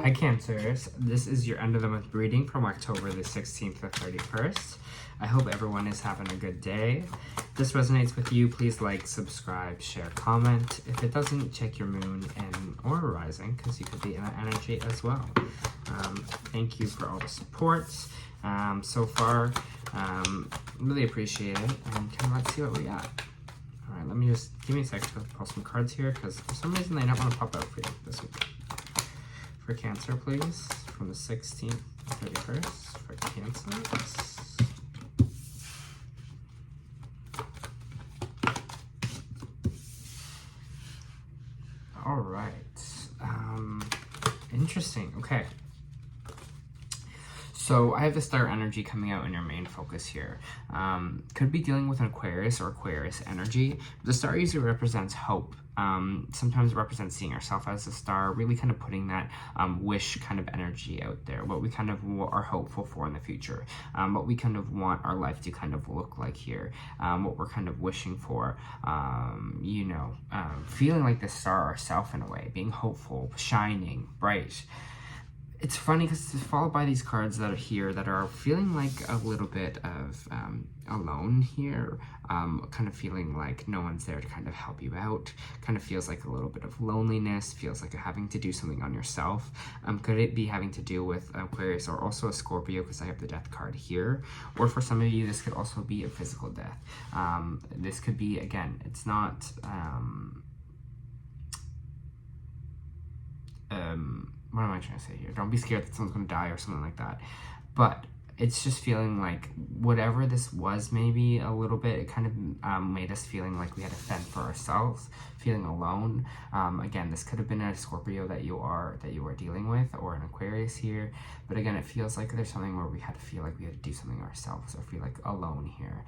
Hi Cancers, this is your end of the month reading from October the 16th to 31st. I hope everyone is having a good day. If this resonates with you, please like, subscribe, share, comment. If it doesn't, check your moon and or rising, because you could be in that energy as well. Thank you for all the support so far. Really appreciate it, and let's see what we got. All right, let me just, give me a second to pull some cards here, because for some reason they don't want to pop out for you this week. For Cancer, please, from the 16th to 31st, for Cancer. All right, interesting, okay. So I have the star energy coming out in your main focus here. Could be dealing with an Aquarius or Aquarius energy. The star usually represents hope. Sometimes it represents seeing ourselves as a star, really kind of putting that wish kind of energy out there, what we kind of are hopeful for in the future, what we kind of want our life to kind of look like here, what we're kind of wishing for, feeling like the star ourselves in a way, being hopeful, shining, bright. It's funny because it's followed by these cards that are here that are feeling like a little bit of alone here, kind of feeling like no one's there to kind of help you out, kind of feels like a little bit of loneliness, feels like having to do something on yourself. Could it be having to do with Aquarius or also a Scorpio, because I have the death card here, or for some of you this could also be a physical death. This could be, again, it's not what am I trying to say here? Don't be scared that someone's going to die or something like that. But it's just feeling like whatever this was, maybe a little bit, it kind of made us feeling like we had to fend for ourselves, feeling alone. Again, this could have been a Scorpio that you are dealing with, or an Aquarius here. But again, it feels like there's something where we had to feel like we had to do something ourselves, or feel like alone here.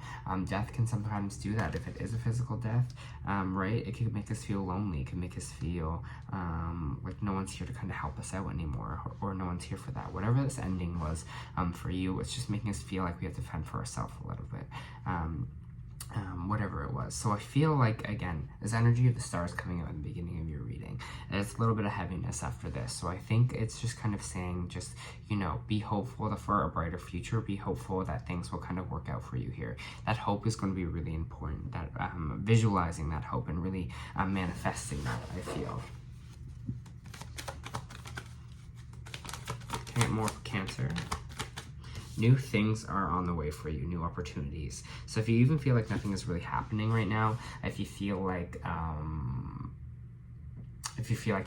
Death can sometimes do that if it is a physical death, right? It can make us feel lonely. It can make us feel like no one's here to kind of help us out anymore, or no one's here for that. Whatever this ending was for you, it's just making us feel like we have to fend for ourselves a little bit. Whatever it was. So I feel like, again, this energy of the stars coming out in the beginning of your reading, it's a little bit of heaviness after this. So I think it's just kind of saying, just, be hopeful for a brighter future. Be hopeful that things will kind of work out for you here. That hope is going to be really important. That visualizing that hope and really manifesting that, I feel. Can I get more for Cancer? New things are on the way for you, new opportunities. So if you even feel like nothing is really happening right now, if you feel like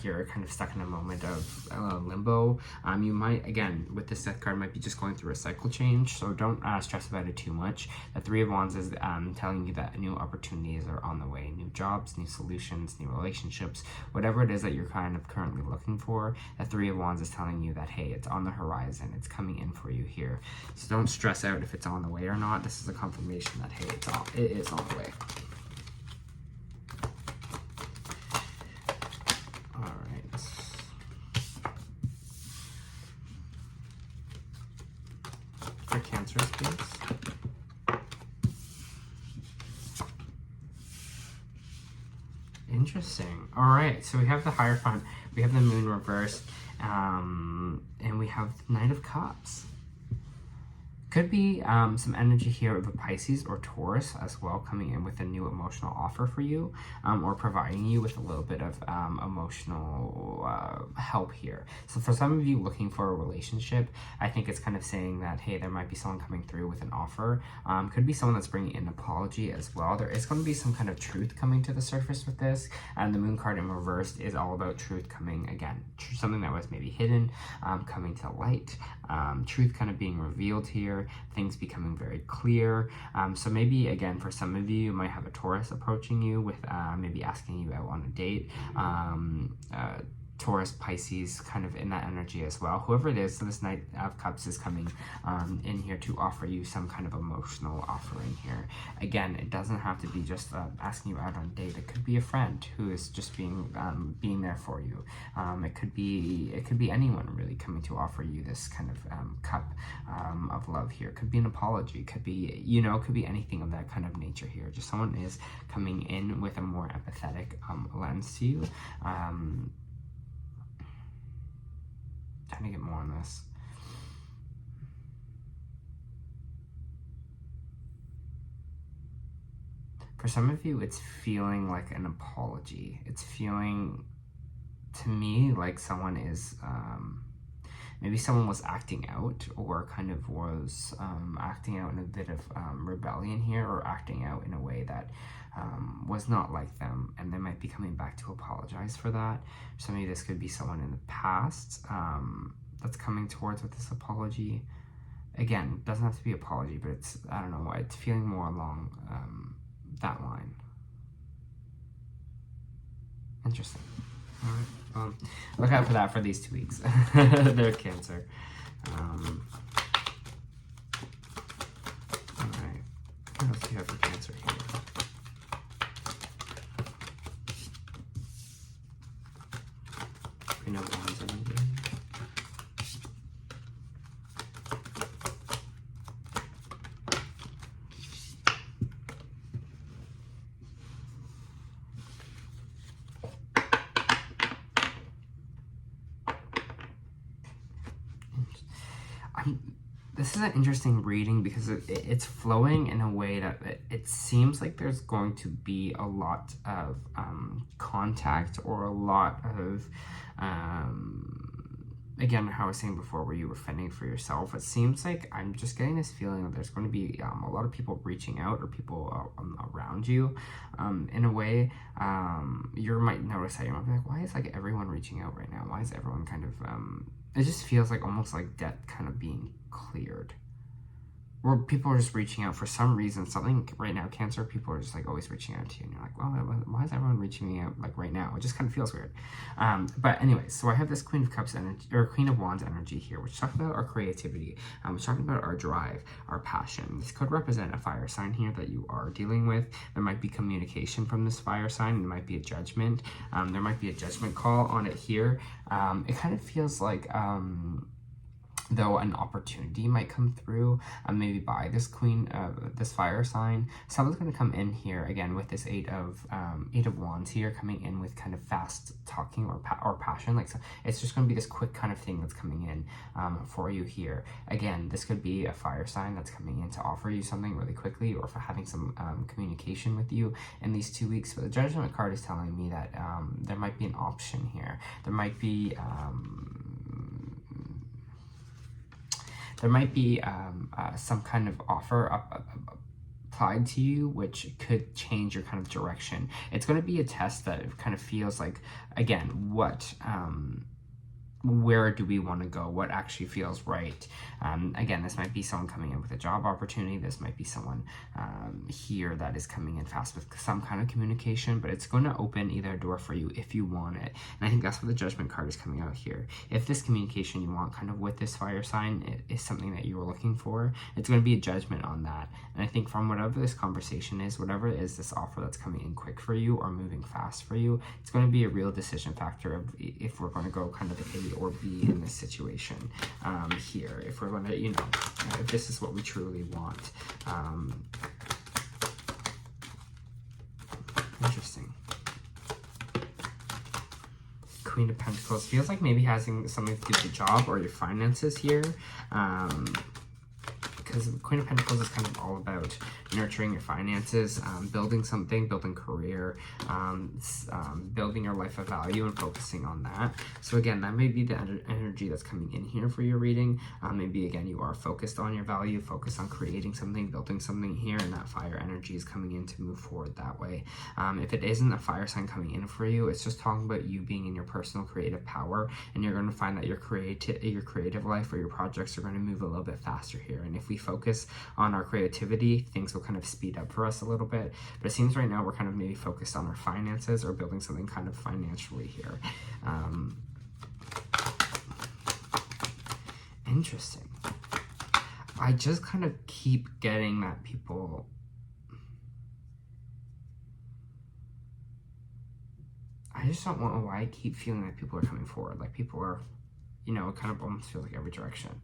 you're kind of stuck in a moment of limbo, you might, again, with this death card, might be just going through a cycle change. So don't stress about it too much. The Three of Wands is telling you that new opportunities are on the way, new jobs, new solutions, new relationships, whatever it is that you're kind of currently looking for. The Three of Wands is telling you that, hey, it's on the horizon, it's coming in for you here. So don't stress out if it's on the way or not. This is a confirmation that, hey, it is on the way. For Cancers, please. Interesting. All right, so we have the Hierophant, we have the Moon reversed, and we have the Knight of Cups. Could be some energy here of a Pisces or Taurus as well, coming in with a new emotional offer for you, or providing you with a little bit of emotional help here. So for some of you looking for a relationship, I think it's kind of saying that, hey, there might be someone coming through with an offer. Could be someone that's bringing an apology as well. There is going to be some kind of truth coming to the surface with this, and the Moon card in reversed is all about truth coming, again, something that was maybe hidden, coming to light, truth kind of being revealed here, things becoming very clear. So maybe, again, for some of you, you might have a Taurus approaching you with maybe asking you out on a date. Taurus, Pisces, kind of in that energy as well. Whoever it is, so this Knight of Cups is coming in here to offer you some kind of emotional offering here. Again, it doesn't have to be just asking you out on a date. It could be a friend who is just being there for you. It could be anyone really coming to offer you this kind of cup of love here. It could be an apology. It could be, it could be anything of that kind of nature here. Just someone is coming in with a more empathetic lens to you. trying to get more on this. For some of you, it's feeling like an apology. It's feeling, to me, like someone is, maybe someone was acting out, or kind of was acting out in a bit of rebellion here, or acting out in a way that was not like them, and they might be coming back to apologize for that. So maybe this could be someone in the past that's coming towards with this apology. Again, doesn't have to be apology, but it's, I don't know why, it's feeling more along that line. Interesting. All right. Look out for that for these 2 weeks. They're Cancer. All right. What else do you have for Cancer here? Queen of Wands energy. This is an interesting reading because it's flowing in a way that it seems like there's going to be a lot of contact, or a lot of, again, how I was saying before, where you were fending for yourself. It seems like I'm just getting this feeling that there's going to be a lot of people reaching out, or people around you in a way. You might notice that you might be like, why is like everyone reaching out right now? Why is everyone kind of, it just feels like almost like debt kind of being cleared. Or people are just reaching out for some reason, something right now, Cancer, people are just like always reaching out to you, and you're like, well, why is everyone reaching me out like right now? It just kind of feels weird. But anyways, so I have this Queen of Cups energy, or Queen of Wands energy here, which talks about our creativity. It's talking about our drive, our passion. This could represent a fire sign here that you are dealing with. There might be communication from this fire sign. There might be a judgment. There might be a judgment call on it here. It kind of feels like, though an opportunity might come through, maybe by this queen, this fire sign. Someone's going to come in here again with this eight of wands here, coming in with kind of fast talking, or passion. Like, so it's just going to be this quick kind of thing that's coming in for you here. Again, this could be a fire sign that's coming in to offer you something really quickly, or for having some communication with you in these 2 weeks. But the Judgment card is telling me that there might be an option here. There might be some kind of offer applied to you, which could change your kind of direction. It's going to be a test that kind of feels like, again, where do we want to go? What actually feels right? Again, this might be someone coming in with a job opportunity. This might be someone here that is coming in fast with some kind of communication, but it's going to open either a door for you if you want it. And I think that's what the Judgment card is coming out here. If this communication you want kind of with this fire sign is something that you were looking for, it's going to be a judgment on that. And I think from whatever this conversation is, whatever it is, this offer that's coming in quick for you or moving fast for you, it's going to be a real decision factor of if we're going to go kind of A or B in this situation here. If we're going to, if this is what we truly want. Interesting. Queen of Pentacles feels like maybe having something to do with the job or your finances here. Because the Queen of Pentacles is kind of all about nurturing your finances, building something, building career, building your life of value, and focusing on that. So again, that may be the energy that's coming in here for your reading. Maybe again, you are focused on your value, focused on creating something, building something here, and that fire energy is coming in to move forward that way. If it isn't a fire sign coming in for you, it's just talking about you being in your personal creative power, and you're going to find that your creative life or your projects are going to move a little bit faster here. And if we focus on our creativity, things will kind of speed up for us a little bit. But it seems right now we're kind of maybe focused on our finances or building something kind of financially here. Interesting. I just kind of keep getting that people... I just don't know why I keep feeling like people are coming forward. Like people are, it kind of almost feels like every direction.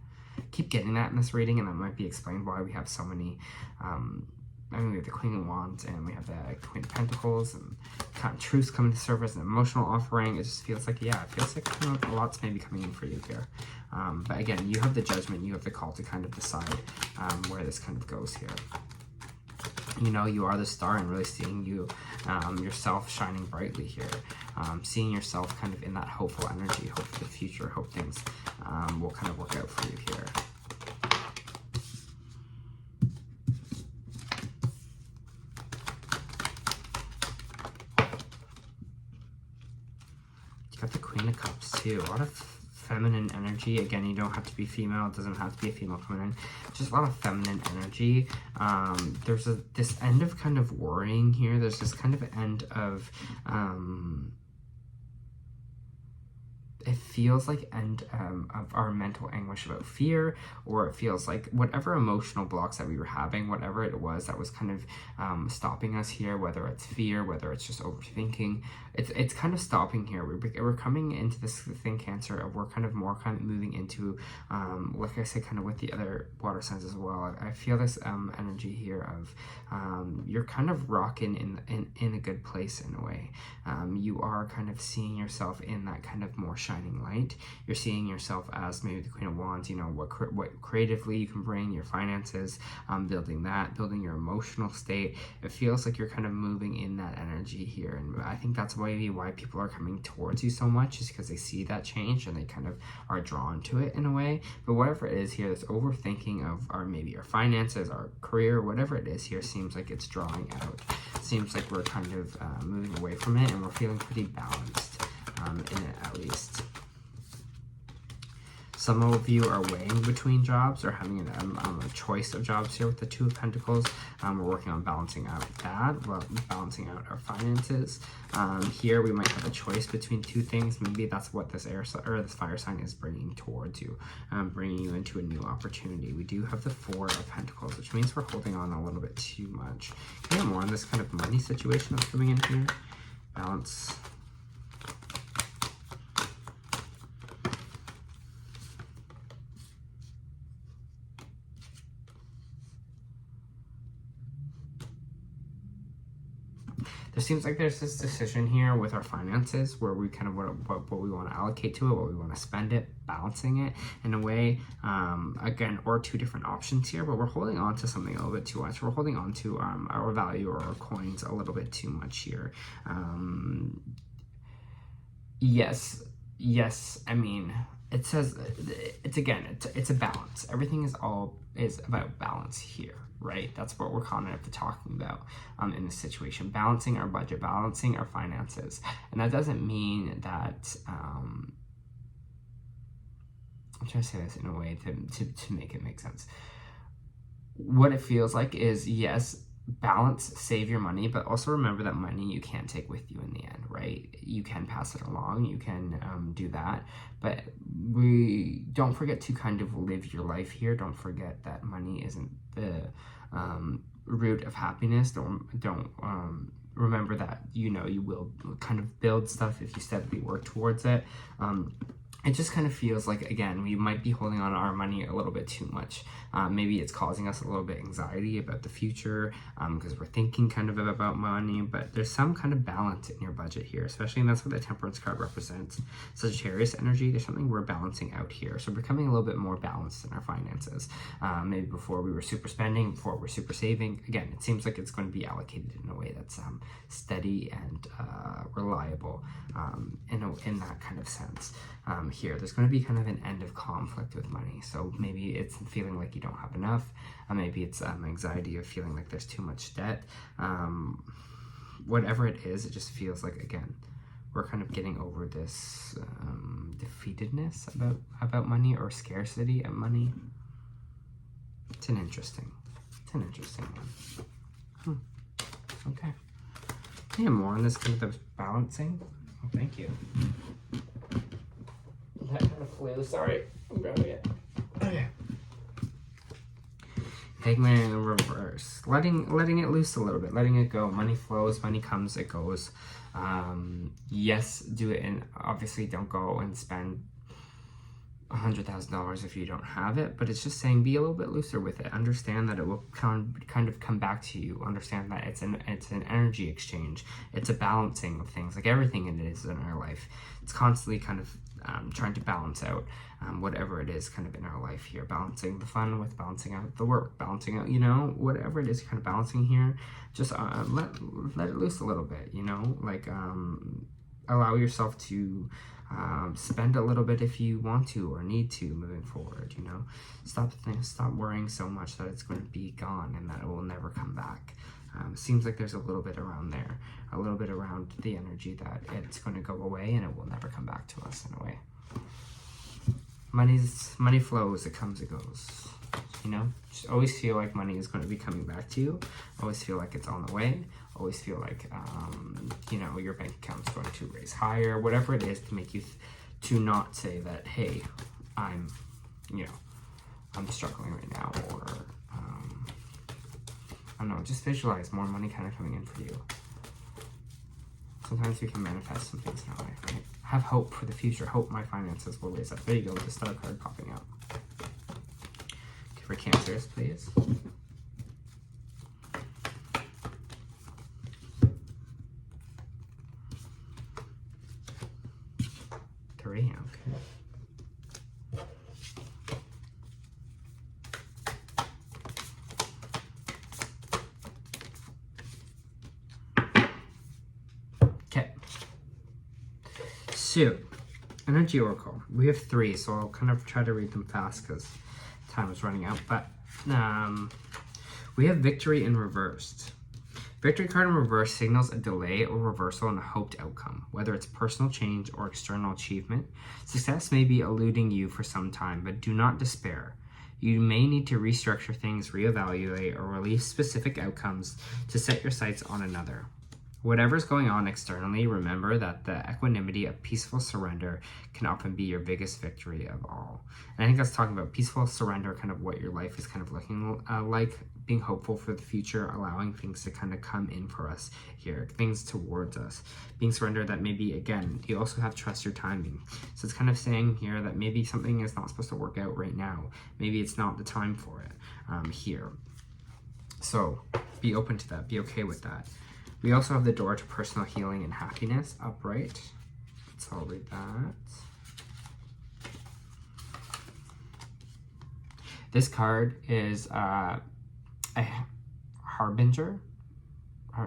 Keep getting that in this reading, and that might be explained why we have so many, we have the Queen of Wands, and we have the Queen of Pentacles, and kind of truths coming to serve as an emotional offering. It just feels like, it feels like kind of a lot's maybe coming in for you here. But again, you have the judgment, you have the call to kind of decide where this kind of goes here. You know, you are the star, and really seeing you, yourself shining brightly here. Seeing yourself kind of in that hopeful energy, hope for the future, hope things will kind of work out for you here. You got the Queen of Cups too. A lot of feminine energy. Again, you don't have to be female. It doesn't have to be a female coming in. Just a lot of feminine energy. There's this end of kind of worrying here. There's this kind of end of it feels like end of our mental anguish about fear, or it feels like whatever emotional blocks that we were having, whatever it was that was kind of stopping us here, whether it's fear, whether it's just overthinking, it's kind of stopping here. We're coming into this thing, Cancer, of we're kind of more kind of moving into, like I said, kind of with the other water signs as well. I feel this energy here of you're kind of rocking in a good place in a way. You are kind of seeing yourself in that kind of more shining light. You're seeing yourself as maybe the Queen of Wands, you know, what creatively you can bring, your finances, building your emotional state. It feels like you're kind of moving in that energy here, and I think that's maybe why people are coming towards you so much, is because they see that change and they kind of are drawn to it in a way. But whatever it is here, this overthinking of maybe our finances, our career, whatever it is here, seems like it's drawing out. Seems like we're kind of moving away from it, and we're feeling pretty balanced in it, at least. Some of you are weighing between jobs or having a choice of jobs here with the Two of Pentacles. We're working on balancing out that, well, balancing out our finances. Here we might have a choice between two things. Maybe that's what this air or this fire sign is bringing towards you, bringing you into a new opportunity. We do have the Four of Pentacles, which means we're holding on a little bit too much. Can you get more on this kind of money situation that's coming in here? Balance. There seems like there's this decision here with our finances where we kind of what we want to allocate to it, what we want to spend it, balancing it in a way, again, or two different options here, but we're holding on to something a little bit too much. We're holding on to our value or our coins a little bit too much here. Yes, I mean, it says, it's a balance. Everything is about balance here, right? That's what we're kind of talking about in this situation. Balancing our budget, balancing our finances. And that doesn't mean that, I'm trying to say this in a way to make it make sense. What it feels like is, yes, balance, save your money, but also remember that money you can't take with you in the end, right? You can pass it along, you can do that, but we don't forget to kind of live your life here. Don't forget that money isn't the root of happiness. Don't remember that, you know, you will kind of build stuff if you steadily work towards it. It just kind of feels like, again, we might be holding on to our money a little bit too much. Maybe it's causing us a little bit anxiety about the future because we're thinking kind of about money, but there's some kind of balance in your budget here, especially, and that's what the Temperance card represents. Sagittarius energy, there's something we're balancing out here. So we're becoming a little bit more balanced in our finances. Maybe before we were super spending, before we're super saving. Again, it seems like it's going to be allocated in a way that's steady and reliable in that kind of sense. Here, there's going to be kind of an end of conflict with money. So maybe it's feeling like you don't have enough. Maybe it's anxiety of feeling like there's too much debt. Whatever it is, it just feels like, again, we're kind of getting over this defeatedness about money, or scarcity of money. It's an interesting one. Okay. Yeah, more on this kind of balancing. Oh, thank you. That kind of flew. Sorry, I'm grabbing it. Okay. Hangman in reverse. Letting it loose a little bit. Letting it go. Money flows. Money comes. It goes. Yes, do it, and obviously don't go and spend $100,000 if you don't have it, but it's just saying be a little bit looser with it. Understand that it will kind of come back to you. Understand that it's an energy exchange. It's a balancing of things, like everything it is in our life. It's constantly kind of trying to balance out whatever it is kind of in our life here. Balancing the fun with balancing out the work, balancing out, you know, whatever it is kind of balancing here. Just let it loose a little bit, you know, like allow yourself to spend a little bit if you want to or need to moving forward, you know. Stop worrying so much that it's going to be gone and that it will never come back. It seems like there's a little bit around there, a little bit around the energy that it's going to go away and it will never come back to us in a way. Money flows, it comes, it goes, you know. Just always feel like money is going to be coming back to you. Always feel like it's on the way. Always feel like, you know, your bank account's going to raise higher, whatever it is to make you to not say that, hey, I'm struggling right now, or, I don't know, just visualize more money kind of coming in for you. Sometimes we can manifest some things in our life, right? Have hope for the future. Hope my finances will raise up. There you go, with the star card popping out. Okay, for Cancers, please. 3, okay. Okay. So, Energy Oracle. We have 3, so I'll kind of try to read them fast because time is running out. But we have Victory in reversed. Victory card in reverse signals a delay or reversal in a hoped outcome, whether it's personal change or external achievement. Success may be eluding you for some time, but do not despair. You may need to restructure things, reevaluate, or release specific outcomes to set your sights on another. Whatever's going on externally, remember that the equanimity of peaceful surrender can often be your biggest victory of all. And I think that's talking about peaceful surrender, kind of what your life is kind of looking like, being hopeful for the future, allowing things to kind of come in for us here, things towards us, being surrendered that maybe, again, you also have to trust your timing. So it's kind of saying here that maybe something is not supposed to work out right now. Maybe it's not the time for it here. So be open to that, be okay with that. We also have the door to personal healing and happiness upright. So I'll read that. This card is a harbinger.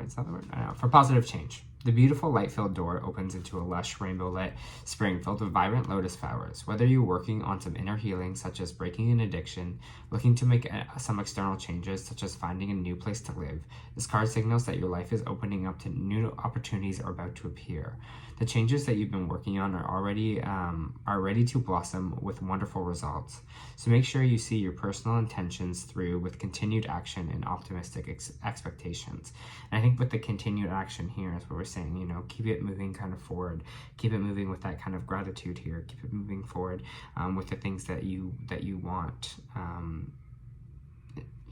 Is that the word? I don't know. For positive change. The beautiful light-filled door opens into a lush, rainbow-lit spring filled with vibrant lotus flowers. Whether you're working on some inner healing, such as breaking an addiction, looking to make some external changes, such as finding a new place to live, this card signals that your life is opening up to new opportunities are about to appear. The changes that you've been working on are ready to blossom with wonderful results. So make sure you see your personal intentions through with continued action and optimistic expectations. And I think with the continued action here is what we're saying, you know, keep it moving kind of forward, keep it moving with that kind of gratitude here, keep it moving forward with the things that you want.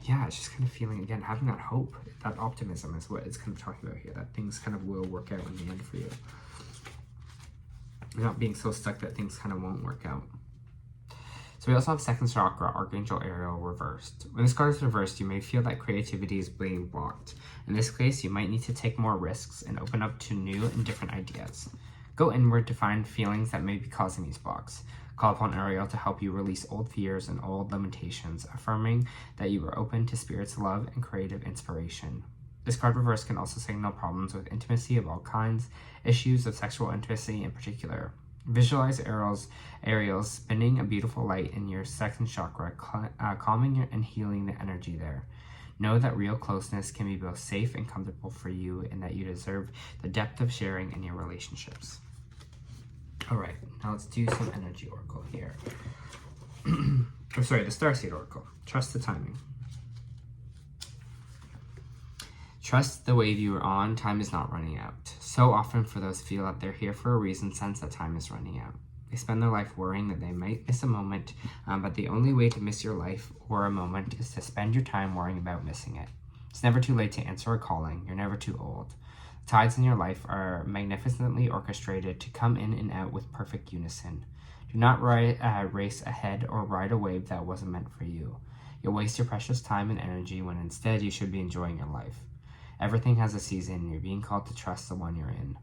Yeah, it's just kind of feeling, again, having that hope, that optimism is what it's kind of talking about here, that things kind of will work out in the end for you. You're not being so stuck that things kind of won't work out. So we also have second chakra, Archangel Ariel reversed. When this card is reversed, you may feel that creativity is being blocked. In this case, you might need to take more risks and open up to new and different ideas. Go inward to find feelings that may be causing these blocks. Call upon Ariel to help you release old fears and old limitations, affirming that you are open to Spirit's love and creative inspiration. This card reverse can also signal problems with intimacy of all kinds, issues of sexual intimacy in particular. Visualize Ariel spinning a beautiful light in your second chakra, calming and healing the energy there. Know that real closeness can be both safe and comfortable for you, and that you deserve the depth of sharing in your relationships. All right, now let's do some energy oracle here. The Starseed Oracle. Trust the timing. Trust the wave you are on. Time is not running out. So often for those who feel that they're here for a reason, sense that time is running out. They spend their life worrying that they might miss a moment, but the only way to miss your life or a moment is to spend your time worrying about missing it. It's never too late to answer a calling. You're never too old. Tides in your life are magnificently orchestrated to come in and out with perfect unison. Do not race ahead or ride a wave that wasn't meant for you. You'll waste your precious time and energy when instead you should be enjoying your life. Everything has a season, and you're being called to trust the one you're in.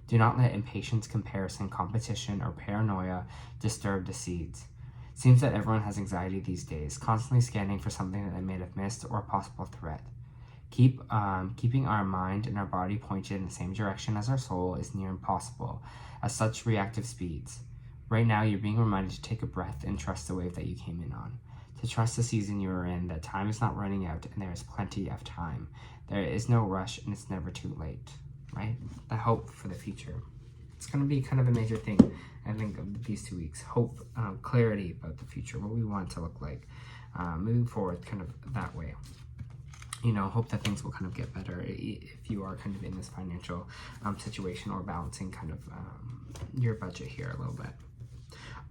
Do not let impatience, comparison, competition, or paranoia disturb the seeds. It seems that everyone has anxiety these days, constantly scanning for something that they may have missed or a possible threat. Keeping our mind and our body pointed in the same direction as our soul is near impossible at such reactive speeds. Right now, you're being reminded to take a breath and trust the wave that you came in on. To trust the season you are in, that time is not running out and there is plenty of time. There is no rush and it's never too late, right? The hope for the future. It's going to be kind of a major thing, I think, of these 2 weeks. Hope, clarity about the future, what we want it to look like, moving forward kind of that way. You know, hope that things will kind of get better if you are kind of in this financial situation or balancing kind of your budget here a little bit.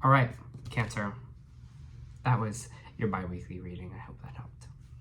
All right, Cancer, that was your bi-weekly reading. I hope that helped.